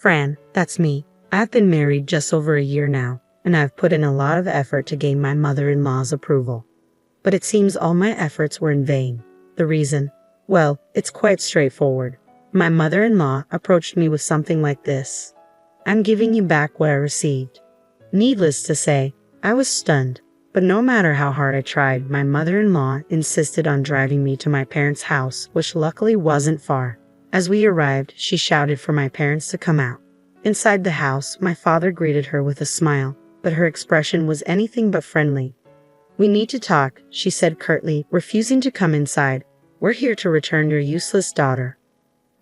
Fran, that's me. I've been married just over a year now, and I've put in a lot of effort to gain my mother-in-law's approval. But it seems all my efforts were in vain. The reason? Well, it's quite straightforward. My mother-in-law approached me with something like this. I'm giving you back what I received. Needless to say, I was stunned. But no matter how hard I tried, my mother-in-law insisted on driving me to my parents' house, which luckily wasn't far. As we arrived, she shouted for my parents to come out. Inside the house, my father greeted her with a smile, but her expression was anything but friendly. We need to talk, she said curtly, refusing to come inside. We're here to return your useless daughter.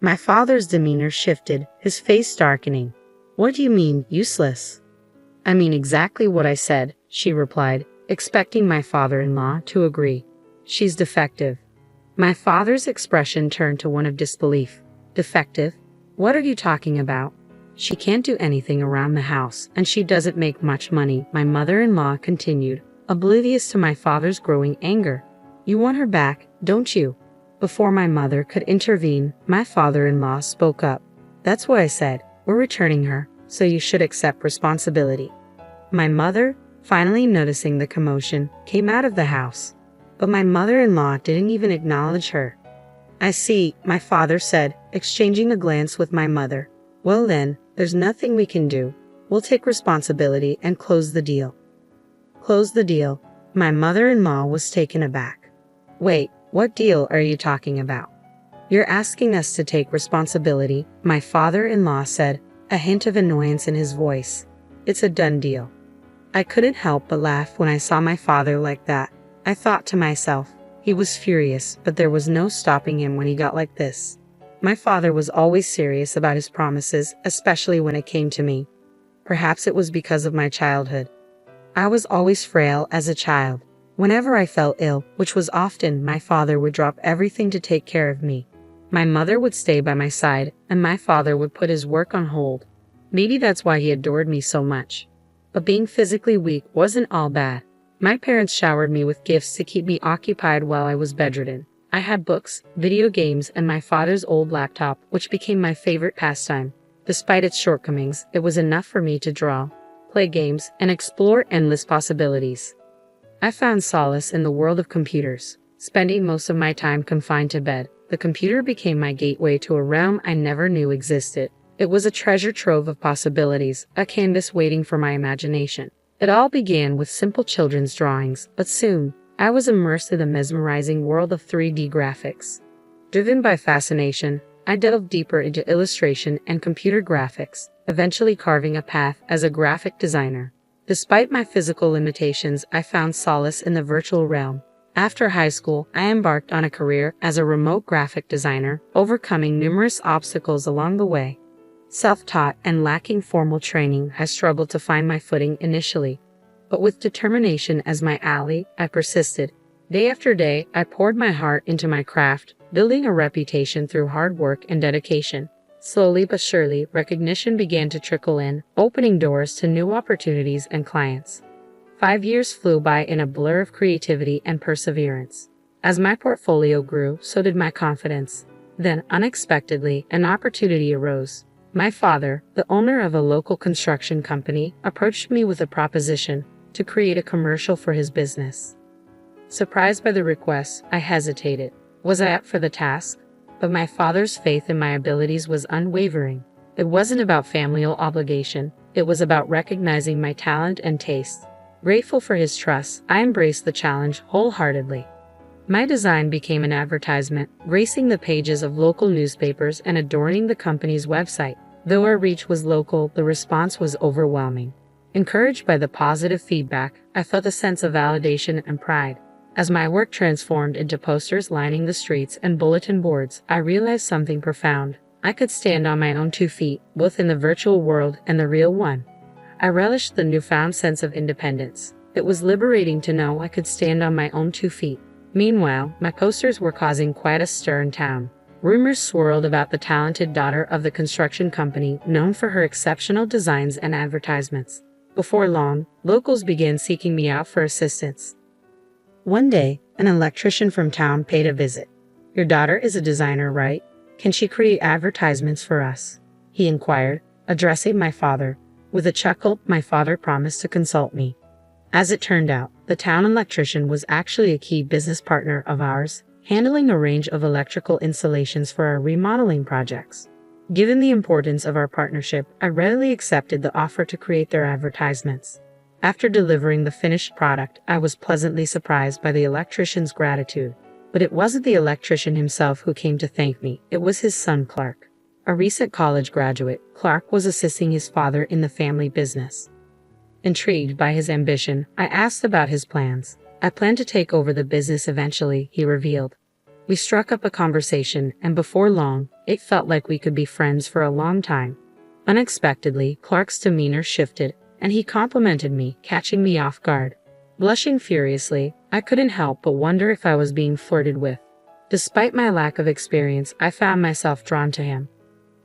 My father's demeanor shifted, his face darkening. What do you mean, useless? I mean exactly what I said, she replied, expecting my father-in-law to agree. She's defective. My father's expression turned to one of disbelief. Defective? What are you talking about? She can't do anything around the house, and she doesn't make much money, my mother-in-law continued, oblivious to my father's growing anger. You want her back, don't you? Before my mother could intervene, my father-in-law spoke up. That's what I said. We're returning her, so you should accept responsibility. My mother, finally noticing the commotion, came out of the house. But my mother-in-law didn't even acknowledge her. I see, my father said, exchanging a glance with my mother. Well then, there's nothing we can do. We'll take responsibility and close the deal. Close the deal? My mother-in-law was taken aback. Wait, what deal are you talking about? You're asking us to take responsibility, my father-in-law said, a hint of annoyance in his voice. It's a done deal. I couldn't help but laugh when I saw my father like that. I thought to myself, he was furious, but there was no stopping him when he got like this. My father was always serious about his promises, especially when it came to me. Perhaps it was because of my childhood. I was always frail as a child. Whenever I fell ill, which was often, my father would drop everything to take care of me. My mother would stay by my side, and my father would put his work on hold. Maybe that's why he adored me so much. But being physically weak wasn't all bad. My parents showered me with gifts to keep me occupied while I was bedridden. I had books, video games, and my father's old laptop, which became my favorite pastime. Despite its shortcomings, it was enough for me to draw, play games, and explore endless possibilities. I found solace in the world of computers. Spending most of my time confined to bed, the computer became my gateway to a realm I never knew existed. It was a treasure trove of possibilities, a canvas waiting for my imagination. It all began with simple children's drawings, but soon, I was immersed in the mesmerizing world of 3D graphics. Driven by fascination, I delved deeper into illustration and computer graphics, eventually carving a path as a graphic designer. Despite my physical limitations, I found solace in the virtual realm. After high school, I embarked on a career as a remote graphic designer, overcoming numerous obstacles along the way. Self-taught and lacking formal training, I struggled to find my footing initially. But with determination as my ally, I persisted. Day after day, I poured my heart into my craft, building a reputation through hard work and dedication. Slowly but surely, recognition began to trickle in, opening doors to new opportunities and clients. 5 years flew by in a blur of creativity and perseverance. As my portfolio grew, so did my confidence. Then, unexpectedly, an opportunity arose. My father, the owner of a local construction company, approached me with a proposition to create a commercial for his business. Surprised by the request, I hesitated. Was I up for the task? But my father's faith in my abilities was unwavering. It wasn't about familial obligation, it was about recognizing my talent and taste. Grateful for his trust, I embraced the challenge wholeheartedly. My design became an advertisement, gracing the pages of local newspapers and adorning the company's website. Though our reach was local, the response was overwhelming. Encouraged by the positive feedback, I felt a sense of validation and pride. As my work transformed into posters lining the streets and bulletin boards, I realized something profound. I could stand on my own 2 feet, both in the virtual world and the real one. I relished the newfound sense of independence. It was liberating to know I could stand on my own 2 feet. Meanwhile, my posters were causing quite a stir in town. Rumors swirled about the talented daughter of the construction company, known for her exceptional designs and advertisements. Before long, locals began seeking me out for assistance. One day, an electrician from town paid a visit. "Your daughter is a designer, right? Can she create advertisements for us?" he inquired, Addressing my father, with a chuckle, my father promised to consult me. As it turned out, the town electrician was actually a key business partner of ours, handling a range of electrical installations for our remodeling projects. Given the importance of our partnership, I readily accepted the offer to create their advertisements. After delivering the finished product, I was pleasantly surprised by the electrician's gratitude. But it wasn't the electrician himself who came to thank me, it was his son Clark. A recent college graduate, Clark was assisting his father in the family business. Intrigued by his ambition, I asked about his plans. "I plan to take over the business eventually," he revealed. We struck up a conversation, and before long, it felt like we could be friends for a long time. Unexpectedly, Clark's demeanor shifted, and he complimented me, catching me off guard. Blushing furiously, I couldn't help but wonder if I was being flirted with. Despite my lack of experience, I found myself drawn to him.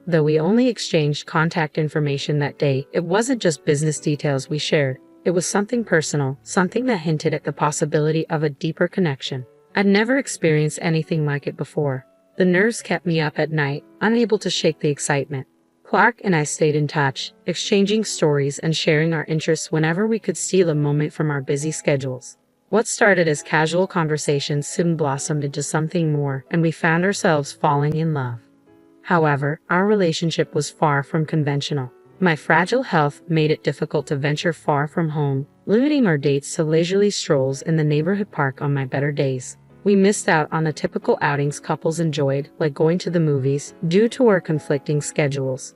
Though we only exchanged contact information that day, it wasn't just business details we shared. It was something personal, something that hinted at the possibility of a deeper connection. I'd never experienced anything like it before. The nerves kept me up at night, unable to shake the excitement. Clark and I stayed in touch, exchanging stories and sharing our interests whenever we could steal a moment from our busy schedules. What started as casual conversations soon blossomed into something more, and we found ourselves falling in love. However, our relationship was far from conventional. My fragile health made it difficult to venture far from home, limiting our dates to leisurely strolls in the neighborhood park on my better days. We missed out on the typical outings couples enjoyed, like going to the movies, due to our conflicting schedules.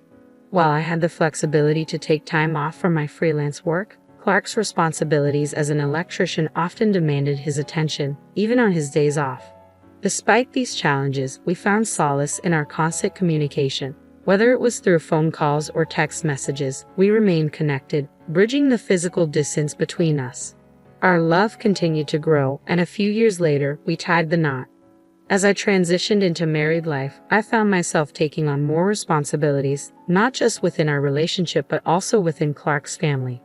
While I had the flexibility to take time off from my freelance work, Clark's responsibilities as an electrician often demanded his attention, even on his days off. Despite these challenges, we found solace in our constant communication. Whether it was through phone calls or text messages, we remained connected, bridging the physical distance between us. Our love continued to grow, and a few years later, we tied the knot. As I transitioned into married life, I found myself taking on more responsibilities, not just within our relationship but also within Clark's family.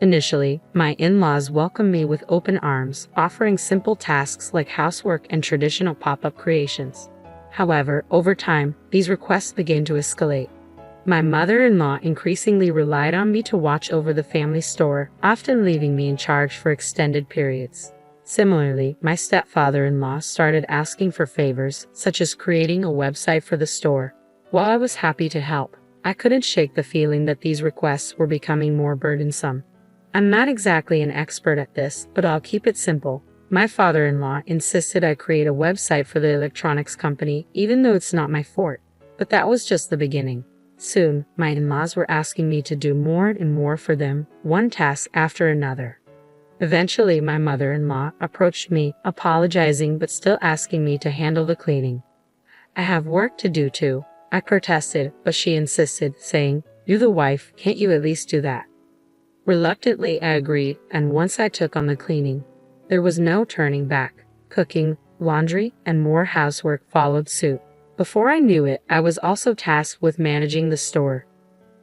Initially, my in-laws welcomed me with open arms, offering simple tasks like housework and traditional pop-up creations. However, over time, these requests began to escalate. My mother-in-law increasingly relied on me to watch over the family store, often leaving me in charge for extended periods. Similarly, my stepfather-in-law started asking for favors, such as creating a website for the store. While I was happy to help, I couldn't shake the feeling that these requests were becoming more burdensome. I'm not exactly an expert at this, but I'll keep it simple. My father-in-law insisted I create a website for the electronics company, even though it's not my forte. But that was just the beginning. Soon, my in-laws were asking me to do more and more for them, one task after another. Eventually, my mother-in-law approached me, apologizing but still asking me to handle the cleaning. "I have work to do too," I protested, but she insisted, saying, "You're the wife, can't you at least do that?" Reluctantly, I agreed, and once I took on the cleaning, there was no turning back. Cooking, laundry, and more housework followed suit. Before I knew it, I was also tasked with managing the store.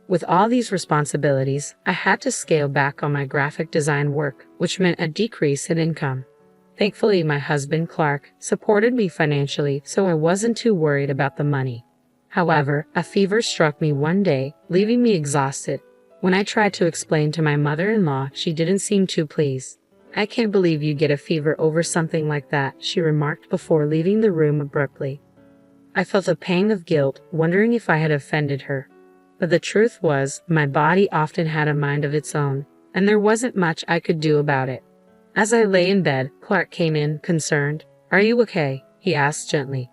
With all these responsibilities, I had to scale back on my graphic design work, which meant a decrease in income. Thankfully, my husband, Clark, supported me financially, so I wasn't too worried about the money. However, a fever struck me one day, leaving me exhausted. When I tried to explain to my mother-in-law, she didn't seem too pleased. "I can't believe you get a fever over something like that," she remarked before leaving the room abruptly. I felt a pang of guilt, wondering if I had offended her. But the truth was, my body often had a mind of its own, and there wasn't much I could do about it. As I lay in bed, Clark came in, concerned. "Are you okay?" he asked gently.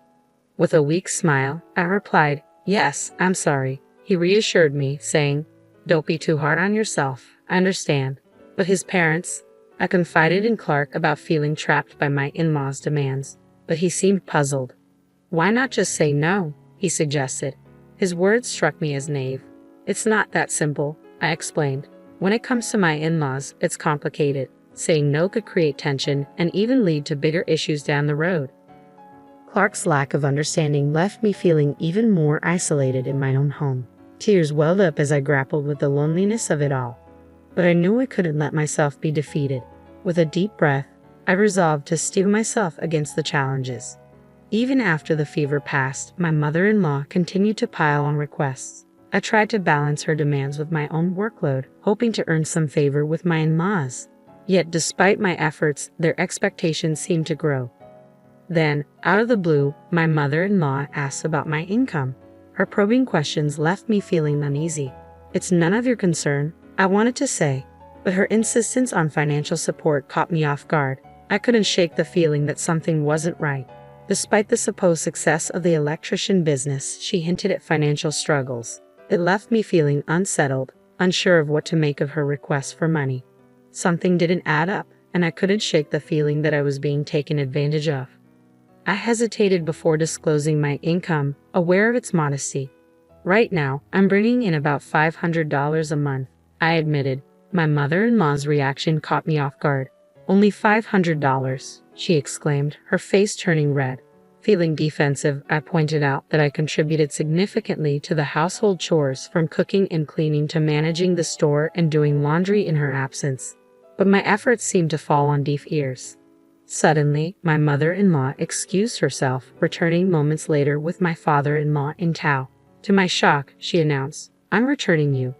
With a weak smile, I replied, "Yes, I'm sorry." He reassured me, saying, "Don't be too hard on yourself. I understand." But his parents? I confided in Clark about feeling trapped by my in-laws' demands, but he seemed puzzled. "Why not just say no?" he suggested. His words struck me as naive. "It's not that simple," I explained. "When it comes to my in-laws, it's complicated. Saying no could create tension and even lead to bigger issues down the road." Clark's lack of understanding left me feeling even more isolated in my own home. Tears welled up as I grappled with the loneliness of it all. But I knew I couldn't let myself be defeated. With a deep breath, I resolved to steel myself against the challenges. Even after the fever passed, my mother-in-law continued to pile on requests. I tried to balance her demands with my own workload, hoping to earn some favor with my in-laws. Yet despite my efforts, their expectations seemed to grow. Then, out of the blue, my mother-in-law asked about my income. Her probing questions left me feeling uneasy. "It's none of your concern," I wanted to say, but her insistence on financial support caught me off guard. I couldn't shake the feeling that something wasn't right. Despite the supposed success of the electrician business, she hinted at financial struggles. It left me feeling unsettled, unsure of what to make of her request for money. Something didn't add up, and I couldn't shake the feeling that I was being taken advantage of. I hesitated before disclosing my income, aware of its modesty. "Right now, I'm bringing in about $500 a month," I admitted. My mother-in-law's reaction caught me off guard. "Only $500, she exclaimed, her face turning red. Feeling defensive, I pointed out that I contributed significantly to the household chores, from cooking and cleaning to managing the store and doing laundry in her absence. But my efforts seemed to fall on deaf ears. Suddenly, my mother-in-law excused herself, returning moments later with my father-in-law in tow. To my shock, she announced, "I'm returning you."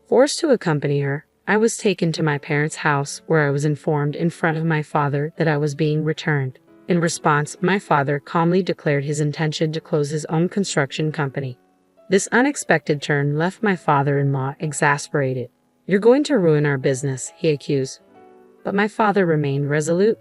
Forced to accompany her, I was taken to my parents' house, where I was informed in front of my father that I was being returned. In response, my father calmly declared his intention to close his own construction company. This unexpected turn left my father-in-law exasperated. "You're going to ruin our business," he accused. But my father remained resolute.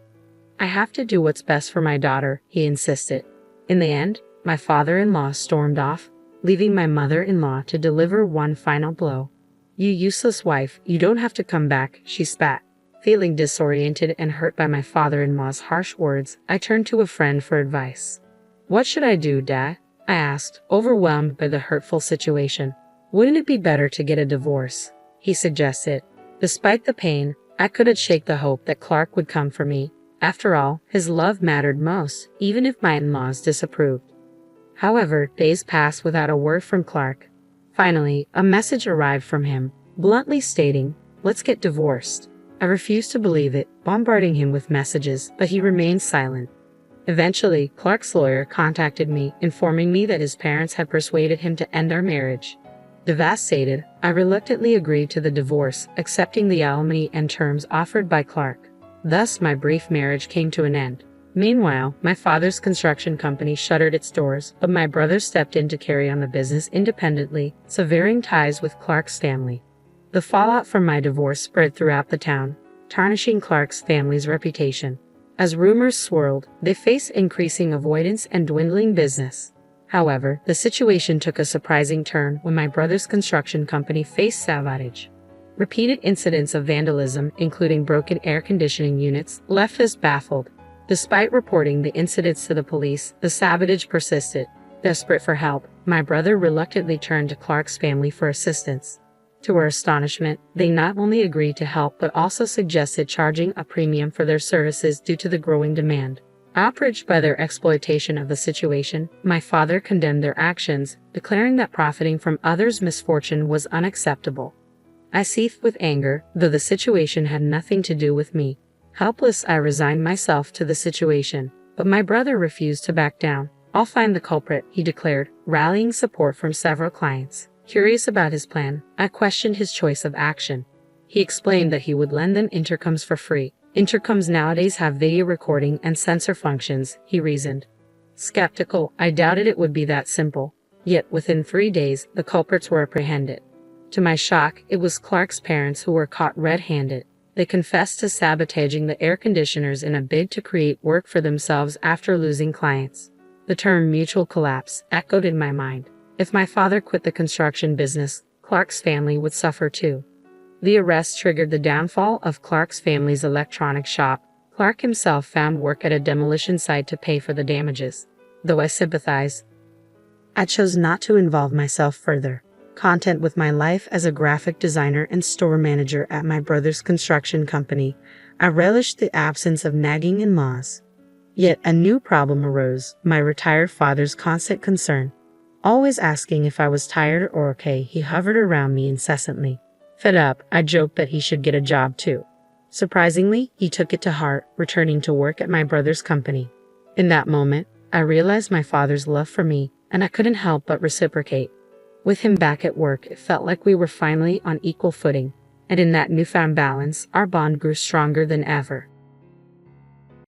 "I have to do what's best for my daughter," he insisted. In the end, my father-in-law stormed off, leaving my mother-in-law to deliver one final blow. "You useless wife, you don't have to come back," she spat. Feeling disoriented and hurt by my father-in-law's harsh words, I turned to a friend for advice. "What should I do, Dad?" I asked, overwhelmed by the hurtful situation. "Wouldn't it be better to get a divorce?" he suggested. Despite the pain, I couldn't shake the hope that Clark would come for me. After all, his love mattered most, even if my in-laws disapproved. However, days passed without a word from Clark. Finally, a message arrived from him, bluntly stating, "Let's get divorced." I refused to believe it, bombarding him with messages, but he remained silent. Eventually, Clark's lawyer contacted me, informing me that his parents had persuaded him to end our marriage. Devastated, I reluctantly agreed to the divorce, accepting the alimony and terms offered by Clark. Thus, my brief marriage came to an end. Meanwhile, my father's construction company shuttered its doors, but my brother stepped in to carry on the business independently, severing ties with Clark's family. The fallout from my divorce spread throughout the town, tarnishing Clark's family's reputation. As rumors swirled, they faced increasing avoidance and dwindling business. However, the situation took a surprising turn when my brother's construction company faced sabotage. Repeated incidents of vandalism, including broken air conditioning units, left us baffled. Despite reporting the incidents to the police, the sabotage persisted. Desperate for help, my brother reluctantly turned to Clark's family for assistance. To our astonishment, they not only agreed to help but also suggested charging a premium for their services due to the growing demand. Outraged by their exploitation of the situation, my father condemned their actions, declaring that profiting from others' misfortune was unacceptable. I seethed with anger, though the situation had nothing to do with me. Helpless, I resigned myself to the situation, but my brother refused to back down. "I'll find the culprit," he declared, rallying support from several clients. Curious about his plan, I questioned his choice of action. He explained that he would lend them intercoms for free. "Intercoms nowadays have video recording and sensor functions," he reasoned. Skeptical, I doubted it would be that simple. Yet within 3 days, the culprits were apprehended. To my shock, it was Clark's parents who were caught red-handed. They confessed to sabotaging the air conditioners in a bid to create work for themselves after losing clients. The term mutual collapse echoed in my mind. If my father quit the construction business, Clark's family would suffer too. The arrest triggered the downfall of Clark's family's electronics shop. Clark himself found work at a demolition site to pay for the damages. Though I sympathized, I chose not to involve myself further. Content with my life as a graphic designer and store manager at my brother's construction company, I relished the absence of nagging in-laws. Yet a new problem arose, my retired father's constant concern. Always asking if I was tired or okay, he hovered around me incessantly. Fed up, I joked that he should get a job too. Surprisingly, he took it to heart, returning to work at my brother's company. In that moment, I realized my father's love for me, and I couldn't help but reciprocate. With him back at work, it felt like we were finally on equal footing, and in that newfound balance, our bond grew stronger than ever.